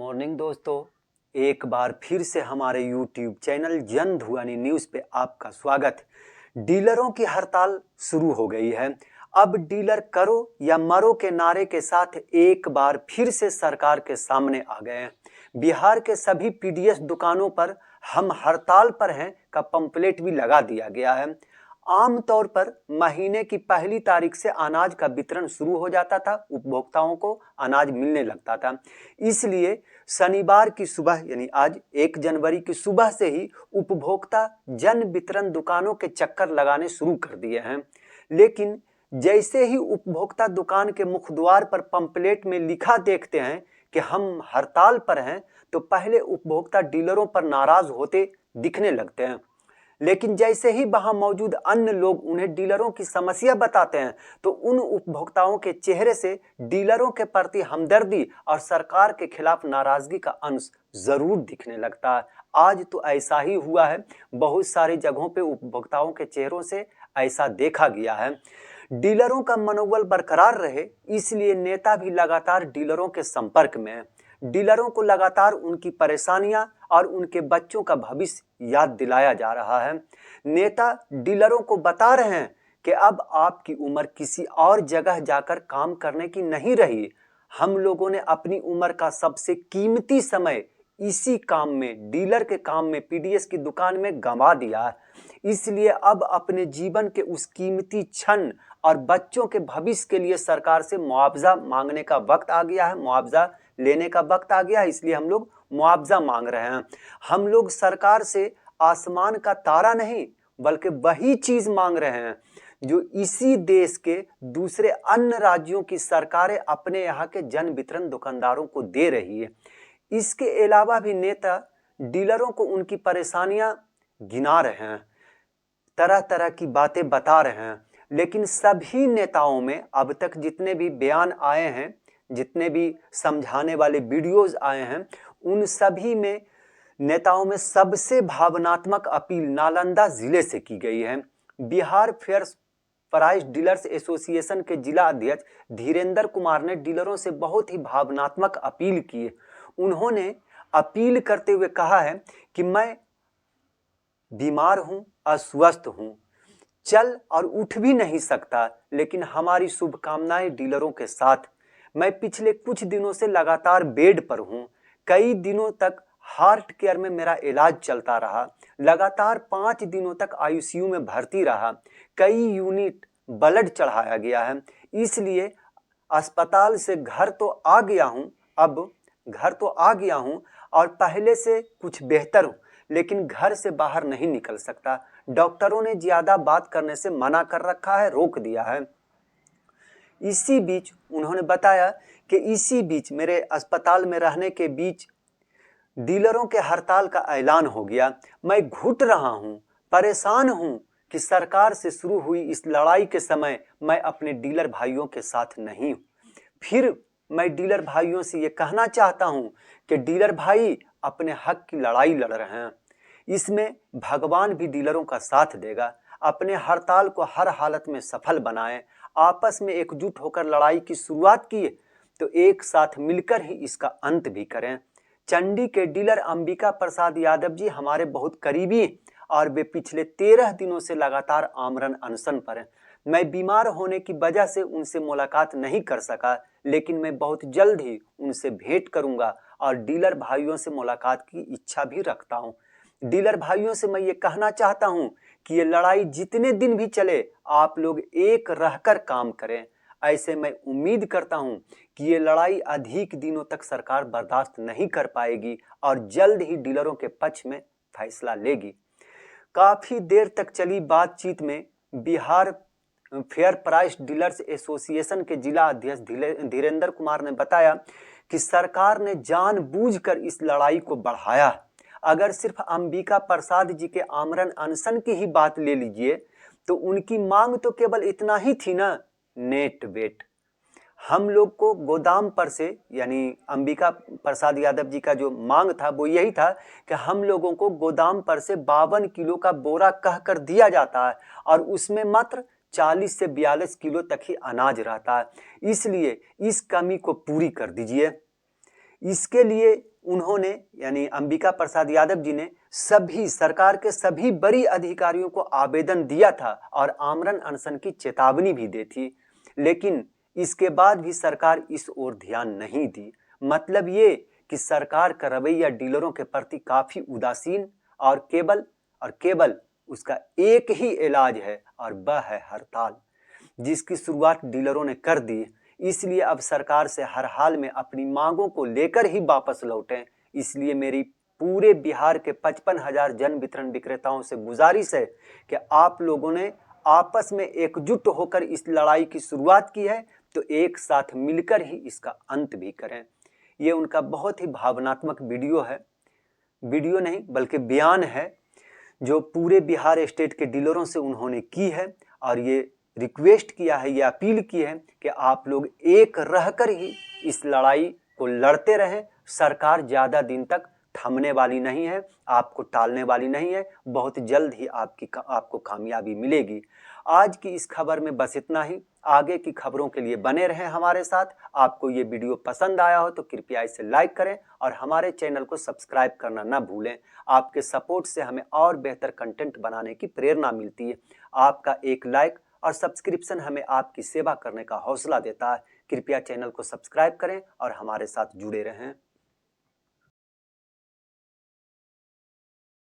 Morning दोस्तों, एक बार फिर से हमारे यूट्यूब चैनल जन धुआनी न्यूज़ पे आपका स्वागत। डीलरों की हड़ताल शुरू हो गई है। अब डीलर करो या मरो के नारे के साथ एक बार फिर से सरकार के सामने आ गए हैं। बिहार के सभी पीडीएस दुकानों पर हम हड़ताल पर हैं का पंपलेट भी लगा दिया गया है। आमतौर पर महीने की पहली तारीख से अनाज का वितरण शुरू हो जाता था, उपभोक्ताओं को अनाज मिलने लगता था। इसलिए शनिवार की सुबह यानी आज 1 जनवरी की सुबह से ही उपभोक्ता जन वितरण दुकानों के चक्कर लगाने शुरू कर दिए हैं। लेकिन जैसे ही उपभोक्ता दुकान के मुखद्वार पर पंपलेट में लिखा देखते हैं कि हम हड़ताल पर हैं, तो पहले उपभोक्ता डीलरों पर नाराज होते दिखने लगते हैं। लेकिन जैसे ही वहां मौजूद अन्य लोग उन्हें डीलरों की समस्या बताते हैं, तो उन उपभोक्ताओं के चेहरे से डीलरों के प्रति हमदर्दी और सरकार के खिलाफ नाराजगी का अंश जरूर दिखने लगता है। आज तो ऐसा ही हुआ है। बहुत सारी जगहों पे उपभोक्ताओं के चेहरों से ऐसा देखा गया है। डीलरों का मनोबल बरकरार रहे, इसलिए नेता भी लगातार डीलरों के संपर्क में है। डीलरों को लगातार उनकी परेशानियां और उनके बच्चों का भविष्य याद दिलाया जा रहा है। नेता डीलरों को बता रहे हैं कि अब आपकी उम्र किसी और जगह जाकर काम करने की नहीं रही। हम लोगों ने अपनी उम्र का सबसे कीमती समय इसी काम में, डीलर के काम में, पीडीएस की दुकान में गंवा दिया है। इसलिए अब अपने जीवन के उस कीमती क्षण और बच्चों के भविष्य के लिए सरकार से मुआवजा मांगने का वक्त आ गया है, मुआवजा लेने का वक्त आ गया है। इसलिए हम लोग मुआवजा मांग रहे हैं। हम लोग सरकार से आसमान का तारा नहीं, बल्कि वही चीज मांग रहे हैं जो इसी देश के दूसरे अन्य राज्यों की सरकारें अपने यहाँ के जन वितरण दुकानदारों को दे रही है। इसके अलावा भी नेता डीलरों को उनकी परेशानियां गिना रहे हैं, तरह तरह की बातें बता रहे हैं। लेकिन सभी नेताओं में अब तक जितने भी बयान आए हैं, जितने भी समझाने वाले वीडियोस आए हैं, उन सभी में नेताओं में सबसे भावनात्मक अपील नालंदा जिले से की गई है। Bihar fair price dealers association के जिला अध्यक्ष धीरेंद्र कुमार ने डीलरों से बहुत ही भावनात्मक अपील की है। उन्होंने अपील करते हुए कहा है कि मैं बीमार हूं, अस्वस्थ हूं, चल और उठ भी नहीं सकता, लेकिन हमारी शुभकामनाएं डीलरों के साथ। मैं पिछले कुछ दिनों से लगातार बेड पर हूं। कई दिनों तक हार्ट केयर में मेरा इलाज चलता रहा। लगातार 5 दिनों तक आईसीयू में भर्ती रहा। कई यूनिट ब्लड चढ़ाया गया है। इसलिए अस्पताल से घर तो आ गया हूं, अब घर तो आ गया हूं और पहले से कुछ बेहतर हूं, लेकिन घर से बाहर नहीं निकल सकता। डॉक्टरों ने ज्यादा बात करने से मना कर रखा है, रोक दिया है। इसी बीच उन्होंने बताया कि इसी बीच मेरे अस्पताल में रहने के बीच डीलरों के हड़ताल का ऐलान हो गया। मैं घुट रहा हूं, परेशान हूं कि सरकार से शुरू हुई इस लड़ाई के समय मैं अपने डीलर भाइयों के साथ नहीं हूं। फिर मैं डीलर भाइयों से ये कहना चाहता हूं कि डीलर भाई अपने हक की लड़ाई लड़ रहे हैं, इसमें भगवान भी डीलरों का साथ देगा। अपने हड़ताल को हर हालत में सफल बनाएं। आपस में एकजुट होकर लड़ाई की शुरुआत की तो एक साथ मिलकर ही इसका अंत भी करें। चंडी के डीलर अंबिका प्रसाद यादव जी हमारे बहुत करीबी हैं और वे पिछले 13 दिनों से लगातार आमरण अनशन पर हैं। मैं बीमार होने की वजह से उनसे मुलाकात नहीं कर सका, लेकिन मैं बहुत जल्द ही उनसे भेंट करूंगा और डीलर भाइयों से मुलाकात की इच्छा भी रखता हूं। डीलर भाइयों से मैं ये कहना चाहता हूं कि ये लड़ाई जितने दिन भी चले, आप लोग एक रहकर काम करें। ऐसे मैं उम्मीद करता हूं कि ये लड़ाई अधिक दिनों तक सरकार बर्दाश्त नहीं कर पाएगी और जल्द ही डीलरों के पक्ष में फैसला लेगी। काफी देर तक चली बातचीत में Bihar fair price dealers association के जिला अध्यक्ष धीरेंद्र कुमार ने बताया कि सरकार ने जानबूझकर इस लड़ाई को बढ़ाया। अगर सिर्फ अंबिका प्रसाद जी के आमरण अनशन की ही बात ले लीजिए तो उनकी मांग तो केवल इतना ही थी ना, नेट वेट। हम लोग को गोदाम पर से, यानी अंबिका प्रसाद यादव जी का जो मांग था वो यही था कि हम लोगों को गोदाम पर से 52 किलो का बोरा कहकर दिया जाता है और उसमें मात्र 40 से 42 किलो तक ही अनाज रहता है। इसलिए इस कमी को पूरी कर दीजिए। इसके लिए उन्होंने यानी अंबिका प्रसाद यादव जी ने सभी सरकार के सभी बड़ी अधिकारियों को आवेदन दिया था और आमरण अनशन की चेतावनी भी दी थी, लेकिन इसके बाद भी सरकार इस ओर ध्यान नहीं दी। मतलब ये कि सरकार का रवैया डीलरों के प्रति काफी उदासीन और केवल उसका एक ही इलाज है और वह है हड़ताल, जिसकी शुरुआत डीलरों ने कर दी। इसलिए अब सरकार से हर हाल में अपनी मांगों को लेकर ही वापस लौटें। इसलिए मेरी पूरे बिहार के 55,000 जन वितरण विक्रेताओं से गुजारिश है कि आप लोगों ने आपस में एकजुट होकर इस लड़ाई की शुरुआत की है तो एक साथ मिलकर ही इसका अंत भी करें। ये उनका बहुत ही भावनात्मक वीडियो नहीं बल्कि बयान है जो पूरे बिहार स्टेट के डीलरों से उन्होंने की है और ये रिक्वेस्ट किया है, ये अपील की है कि आप लोग एक रहकर ही इस लड़ाई को लड़ते रहें। सरकार ज़्यादा दिन तक थमने वाली नहीं है, आपको टालने वाली नहीं है, बहुत जल्द ही आपको कामयाबी मिलेगी। आज की इस खबर में बस इतना ही। आगे की खबरों के लिए बने रहें हमारे साथ। आपको ये वीडियो पसंद आया हो तो कृपया इसे लाइक करें और हमारे चैनल को सब्सक्राइब करना ना भूलें। आपके सपोर्ट से हमें और बेहतर कंटेंट बनाने की प्रेरणा मिलती है। आपका एक लाइक और सब्सक्रिप्शन हमें आपकी सेवा करने का हौसला देता है। कृपया चैनल को सब्सक्राइब करें और हमारे साथ जुड़े रहें।